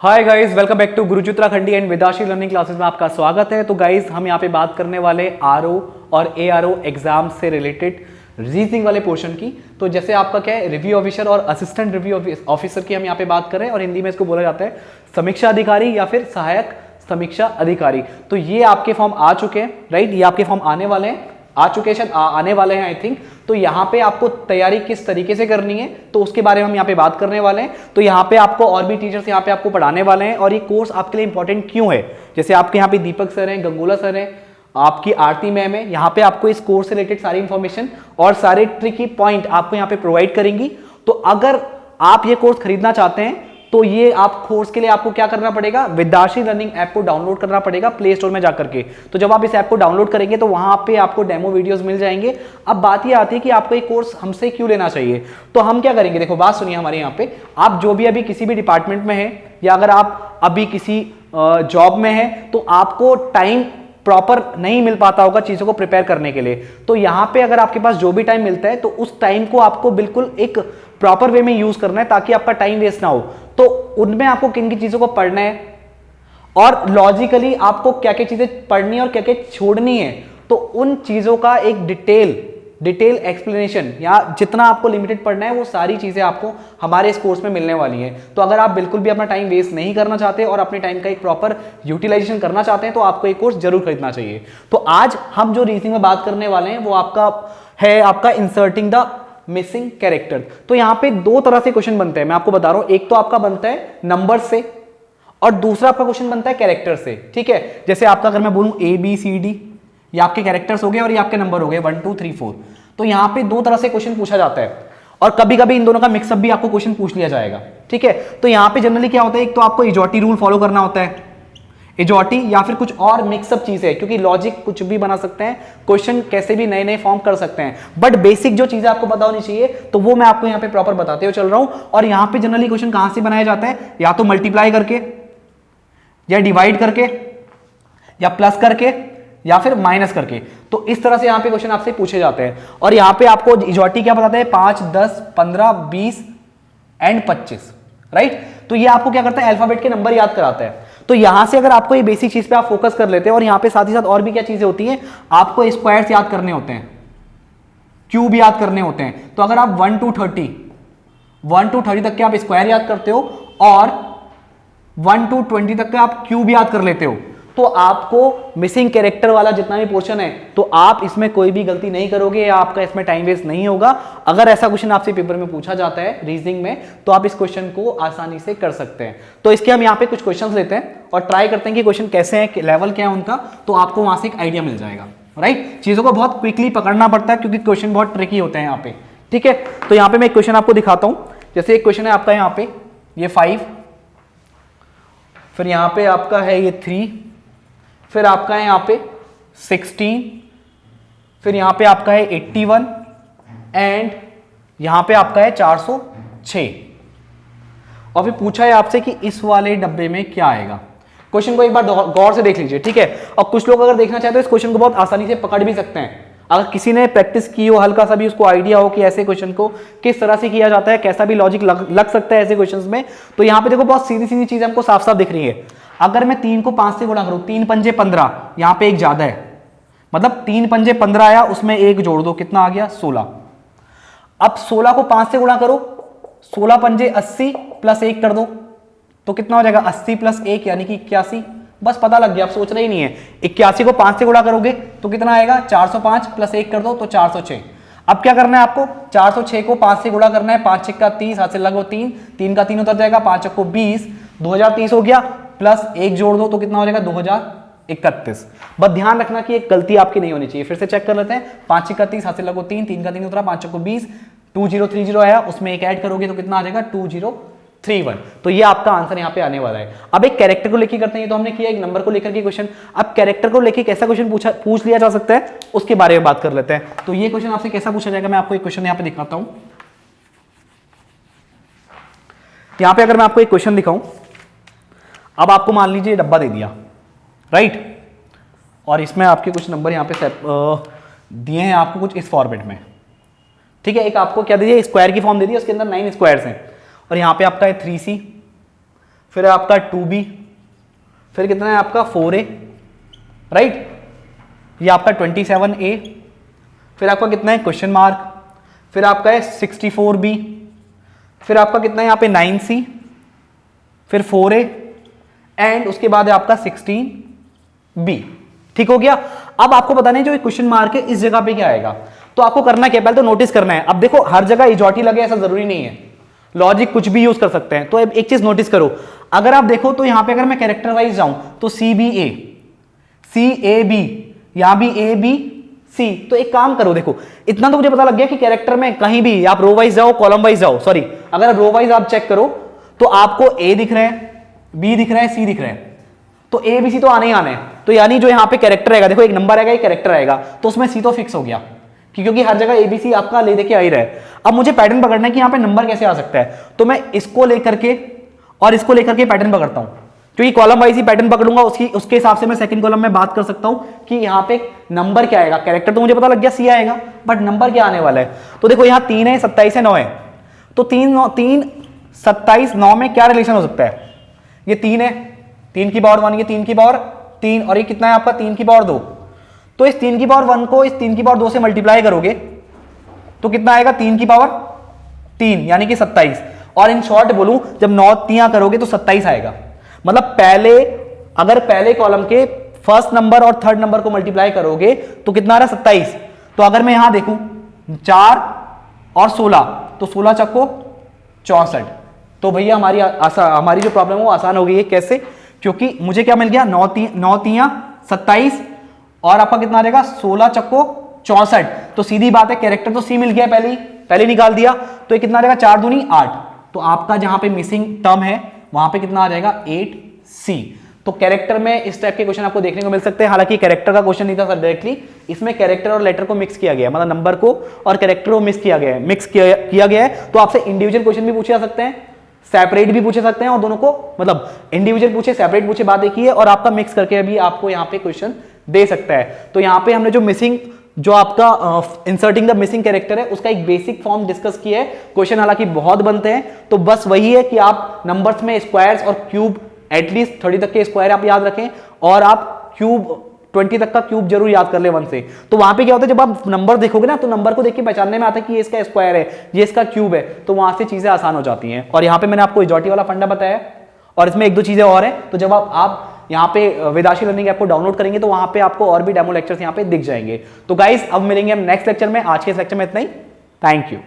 Hi guys, welcome back to Guruji Uttarakhandi and विदाशी learning classes में आपका स्वागत है। तो गाइस, हम यहाँ पे बात करने वाले आरओ और एआरओ एग्जाम से रिलेटेड रीजनिंग वाले पोर्शन की। तो जैसे आपका क्या है, रिव्यू ऑफिसर और असिस्टेंट रिव्यू ऑफिसर की हम यहाँ पे बात करें और हिंदी में इसको बोला जाता है समीक्षा अधिकारी या फिर सहायक समीक्षा अधिकारी। तो ये आपके फॉर्म आ चुके हैं, राइट। ये आपके फॉर्म आने वाले हैं, आ चुके हैं, आने वाले हैं आई थिंक। तो यहाँ पे आपको तैयारी किस तरीके से करनी है तो उसके बारे में हम यहाँ पे बात करने वाले हैं। तो यहाँ पे आपको और भी टीचर्स यहाँ पे आपको पढ़ाने वाले हैं और ये कोर्स आपके लिए इंपॉर्टेंट क्यों है। जैसे आपके यहाँ पे दीपक सर हैं, गंगोला सर हैं, आपकी आरती मैम है, यहाँ पे आपको इस कोर्स से रिलेटेड सारी इंफॉर्मेशन और सारे ट्रिकी पॉइंट आपको यहाँ पे प्रोवाइड करेंगी। तो अगर आप ये कोर्स खरीदना चाहते हैं तो ये आप कोर्स के लिए आपको क्या करना पड़ेगा, विदाशी लर्निंग ऐप को डाउनलोड करना पड़ेगा प्ले स्टोर में जाकर के। तो जब आप इस ऐप को डाउनलोड करेंगे तो वहां पे आपको डेमो वीडियोस मिल जाएंगे। अब बात ये आती है कि आपको एक कोर्स हमसे क्यों लेना चाहिए। तो हम क्या करेंगे, देखो बात सुनिए हमारे यहाँ पे। आप जो भी अभी किसी भी डिपार्टमेंट में है या अगर आप अभी किसी जॉब में है तो आपको टाइम प्रॉपर नहीं मिल पाता होगा चीजों को प्रिपेयर करने के लिए। तो यहां पे अगर आपके पास जो भी टाइम मिलता है तो उस टाइम को आपको बिल्कुल एक प्रॉपर वे में यूज करना है ताकि आपका टाइम वेस्ट ना हो। तो उनमें आपको किन किन चीजों को पढ़ना है और लॉजिकली आपको क्या क्या चीजें पढ़नी है और क्या क्या छोड़नी है, तो उन चीजों का एक डिटेल एक्सप्लेनेशन या जितना आपको लिमिटेड पढ़ना है वो सारी चीजें आपको हमारे इस कोर्स में मिलने वाली हैं। तो अगर आप बिल्कुल भी अपना टाइम वेस्ट नहीं करना चाहते और अपने टाइम का एक प्रॉपर यूटिलाइजेशन करना चाहते हैं तो आपको एक कोर्स जरूर खरीदना चाहिए। तो आज हम जो रीजनिंग में बात करने वाले हैं वो आपका इंसर्टिंग द मिसिंग कैरेक्टर। तो यहां पे दो तरह से क्वेश्चन बनते हैं, मैं आपको बता रहा हूं। एक तो आपका बनता है नंबर से और दूसरा आपका क्वेश्चन बनता है कैरेक्टर से, ठीक है। जैसे आपका अगर मैं बोलूं ABCD, ये आपके कैरेक्टर्स हो गए और ये आपके नंबर हो गए 1 2 3 4। तो यहां पे दो तरह से क्वेश्चन पूछा जाता है और कभी कभी इन दोनों का मिक्सअप भी आपको क्वेश्चन पूछ लिया जाएगा, ठीक है। तो यहां पे जनरली क्या होता है, एक तो आपको इजोटी रूल फॉलो करना होता है, इजोटी या फिर कुछ और मिक्सअप चीज है, क्योंकि लॉजिक कुछ भी बना सकते हैं, क्वेश्चन कैसे भी नए नए फॉर्म कर सकते हैं। बट बेसिक जो चीजें आपको पता होनी चाहिए तो वो मैं आपको यहाँ पे प्रॉपर बताते हुए चल रहा हूं। और यहाँ पे जनरली क्वेश्चन कहां से बनाया जाता है, या तो मल्टीप्लाई करके या डिवाइड करके या प्लस करके या फिर माइनस करके। तो इस तरह से यहाँ पे क्वेश्चन आपसे पूछे जाते हैं। और यहाँ पे आपको इजोटी क्या बताते हैं, 5 10 15 20 एंड 25, राइट। तो ये आपको क्या करता है, अल्फाबेट के नंबर याद कराता है। तो यहां से अगर आपको ये बेसिक चीज पे आप फोकस कर लेते हैं और यहां पे साथ ही साथ और भी क्या चीजें होती हैं, आपको स्क्वायर्स याद करने होते हैं, क्यूब याद करने होते हैं। तो अगर आप 1 to 30 तक के आप स्क्वायर याद करते हो और 1 to 20 तक के आप क्यूब याद कर लेते हो, तो आपको मिसिंग कैरेक्टर वाला जितना भी पोर्शन है तो आप इसमें कोई भी गलती नहीं करोगे या आपका इसमें टाइम वेस्ट नहीं होगा। अगर ऐसा क्वेश्चन आपसे पेपर में पूछा जाता है रीजनिंग में तो आप इस क्वेश्चन को आसानी से कर सकते हैं। तो इसके हम यहाँ पे कुछ क्वेश्चंस लेते हैं और ट्राई करते हैं कि क्वेश्चन कैसे हैं, लेवल क्या है उनका, तो आपको वहां से एक आइडिया मिल जाएगा, राइट। चीजों को बहुत क्विकली पकड़ना पड़ता है क्योंकि क्वेश्चन बहुत ट्रिकी होते हैं यहाँ पे, ठीक है। तो यहाँ पे मैं एक क्वेश्चन आपको दिखाता हूं। जैसे एक क्वेश्चन है आपका यहाँ पे ये 5, फिर यहाँ पे आपका है ये 3, फिर आपका है यहाँ पे 16, फिर यहाँ पे आपका है 81 एंड यहाँ पे आपका है 406। और फिर पूछा है आपसे कि इस वाले डब्बे में क्या आएगा। क्वेश्चन को एक बार गौर से देख लीजिए, ठीक है। और कुछ लोग अगर देखना चाहते हैं इस क्वेश्चन को बहुत आसानी से पकड़ भी सकते हैं। अगर किसी ने प्रैक्टिस की हो, हल्का सा भी उसको आइडिया हो कि ऐसे क्वेश्चन को किस तरह से किया जाता है, कैसा भी लॉजिक लग सकता है ऐसे क्वेश्चंस में, तो यहाँ पे देखो बहुत सीधी सीधी चीजें हमको साफ साफ दिख रही है। अगर मैं 3 को 5 से गुणा करूं, 3 पंजे 15, यहाँ पे एक ज्यादा है, मतलब 3 पंजे 15 आया, उसमें एक जोड़ दो, कितना आ गया 16। अब 16 को 5 से गुणा करो, 16 पंजे 80 प्लस 1 कर दो तो कितना हो जाएगा 80 प्लस 1 यानी कि 81। बस पता लग गया, आप सोच रहे ही नहीं है। 81 को 5 से गुणा करोगे तो कितना आएगा 405 प्लस 1 कर दो तो 406। अब क्या करना है आपको, 406 को 5 से गुणा करना है, 5 6 का 30, हाथ से लगो 3, 3 का 3 उतर जाएगा, 5 को 20, 2030 हो गया, प्लस 1 जोड़ दो तो कितना हो जाएगा 2031। बस ध्यान रखना कि एक गलती आपकी नहीं होनी चाहिए। फिर से चेक कर लेते हैं, 5 6 का 30, हाथ से लगो 3, 3 का 3 उतरा, 5 को 20, 2030 आया, उसमें एक ऐड करोगे तो कितना आ जाएगा 2031। तो ये आपका आंसर यहाँ पे आने वाला है। अब एक कैरेक्टर को लेकर करते हैं, तो हमने किया एक नंबर को लेकर के क्वेश्चन। अब कैरेक्टर को लेकर कैसा क्वेश्चन पूछ लिया जा सकता है उसके बारे में बात कर लेते हैं। तो ये क्वेश्चन आपसे कैसा पूछा जाएगा, मैं आपको एक क्वेश्चन यहाँ पे दिखाता हूं। यहाँ पे अगर मैं आपको एक क्वेश्चन दिखाऊं, अब आपको मान लीजिए डब्बा दे दिया, राइट, और इसमें आपके कुछ नंबर यहाँ पे दिए हैं आपको कुछ इस फॉर्मेट में, ठीक है। एक आपको क्या दे दिया, स्क्वायर की फॉर्म दे दी, उसके अंदर 9 स्क्वायर्स हैं और यहाँ पे आपका है 3C, फिर है आपका 2b, फिर कितना है आपका 4a, राइट, ये आपका 27a, फिर आपका कितना है क्वेश्चन मार्क, फिर आपका है 64b, फिर आपका कितना है यहाँ पे 9c, फिर 4a, एंड उसके बाद है आपका 16b। ठीक हो गया। अब आपको पता नहीं जो क्वेश्चन मार्क है इस जगह पे क्या आएगा, तो आपको करना क्या, पहले तो नोटिस करना है। अब देखो हर जगह इजॉटी लगे ऐसा जरूरी नहीं है, लॉजिक कुछ भी यूज कर सकते हैं। तो एक चीज नोटिस करो, अगर आप देखो तो यहां पे अगर मैं कैरेक्टर वाइज जाऊं तो CBA, CAB, यहां भी ABC। तो एक काम करो, देखो इतना तो मुझे पता लग गया कि कैरेक्टर में कहीं भी आप रो वाइज जाओ कॉलम वाइज जाओ, सॉरी अगर रो वाइज आप चेक करो तो आपको A दिख रहे हैं, B दिख रहे हैं, C दिख रहे हैं, तो ABC तो आने ही आने हैं। तो यानी जो यहाँ पे कैरेक्टर आएगा, देखो एक नंबर आएगा एक कैरेक्टर आएगा, तो उसमें C तो फिक्स हो गया क्योंकि हर जगह ABC आपका ले देके आ ही रहा है। अब मुझे पैटर्न पकड़ना है कि यहाँ पे नंबर कैसे आ सकता है, तो मैं इसको लेकर के और इसको लेकर के पैटर्न पकड़ता हूँ, क्योंकि कॉलम वाइज ही पैटर्न पकड़ूंगा, उसके हिसाब से मैं सेकंड कॉलम में बात कर सकता हूँ कि यहाँ पे नंबर क्या आएगा। कैरेक्टर तो मुझे पता लग गया C आएगा, बट नंबर क्या आने वाला है। तो देखो यहाँ 3 है, 27 है, 9 है, तो 3, 27, 9 में क्या रिलेशन हो सकता है, ये 3 है, 3 की पावर 1, ये 3 की पावर 3, और ये कितना है आपका 3 की पावर 2। तो इस 3 की पावर 1 को इस 3 की पावर 2 से मल्टीप्लाई करोगे तो कितना आएगा 3 की पावर 3 यानी कि 27। और इन शॉर्ट बोलूं जब 9 3 करोगे तो 27 आएगा। मतलब अगर पहले कॉलम के फर्स्ट नंबर और थर्ड नंबर को मल्टीप्लाई करोगे तो कितना आ रहा है 27। तो अगर मैं यहां देखूं 4 और 16 तो 16 चक्को 64। तो भैया हमारी जो प्रॉब्लम है वो आसान हो गई है। कैसे? क्योंकि मुझे क्या मिल गया 9 3 27 और आपका कितना आ जाएगा 16 चक्को 64। तो सीधी बात है कैरेक्टर तो C मिल गया पहले निकाल दिया, तो ये कितना आ जाएगा 4 दूनी 8। तो आपका जहां पे मिसिंग टर्म है वहां पे कितना आ जाएगा 8C। तो कैरेक्टर में इस टाइप के क्वेश्चन आपको देखने को मिल सकते हैं। हालांकि कैरेक्टर का क्वेश्चन नहीं था सर डायरेक्टली, इसमें कैरेक्टर और लेटर को मिक्स किया गया है, मतलब नंबर को और कैरेक्टर को मिक्स किया गया है। तो आपसे इंडिविजुअल क्वेश्चन भी पूछे जा सकते हैं, सेपरेट भी पूछे सकते हैं, और दोनों को मतलब इंडिविजुअल पूछे सेपरेट पूछे बात एक ही है, और आपका मिक्स करके भी आपको यहाँ पे क्वेश्चन दे सकता है। तो यहाँ पे हमने जो आपका इंसर्टिंग द मिसिंग कैरेक्टर है उसका एक बेसिक फॉर्म डिस्कस किया है। क्वेश्चन हालांकि बहुत बनते हैं, तो बस वही है कि आप नंबर्स में स्क्वायर्स और क्यूब एटलीस्ट 30 तक के स्क्वायर आप याद रखें, और आप क्यूब 20 तक का क्यूब जरूर याद कर ले 1 से। तो वहां पे क्या होता है जब आप नंबर देखोगे ना तो नंबर को देख के पहचानने में आता है कि ये इसका स्क्वायर है, ये इसका क्यूब है, तो वहां से चीजें आसान हो जाती हैं। और यहाँ पे मैंने आपको इजॉटी वाला फंडा बताया, और इसमें 1-2 चीजें और हैं। तो जब आप यहाँ पे वेदाशी लर्निंग ऐप को डाउनलोड करेंगे तो वहां पे आपको और भी डेमो लेक्चर्स यहाँ पे दिख जाएंगे। तो गाइस अब मिलेंगे हम नेक्स्ट लेक्चर में। आज के इस लेक्चर में इतना ही। Thank you.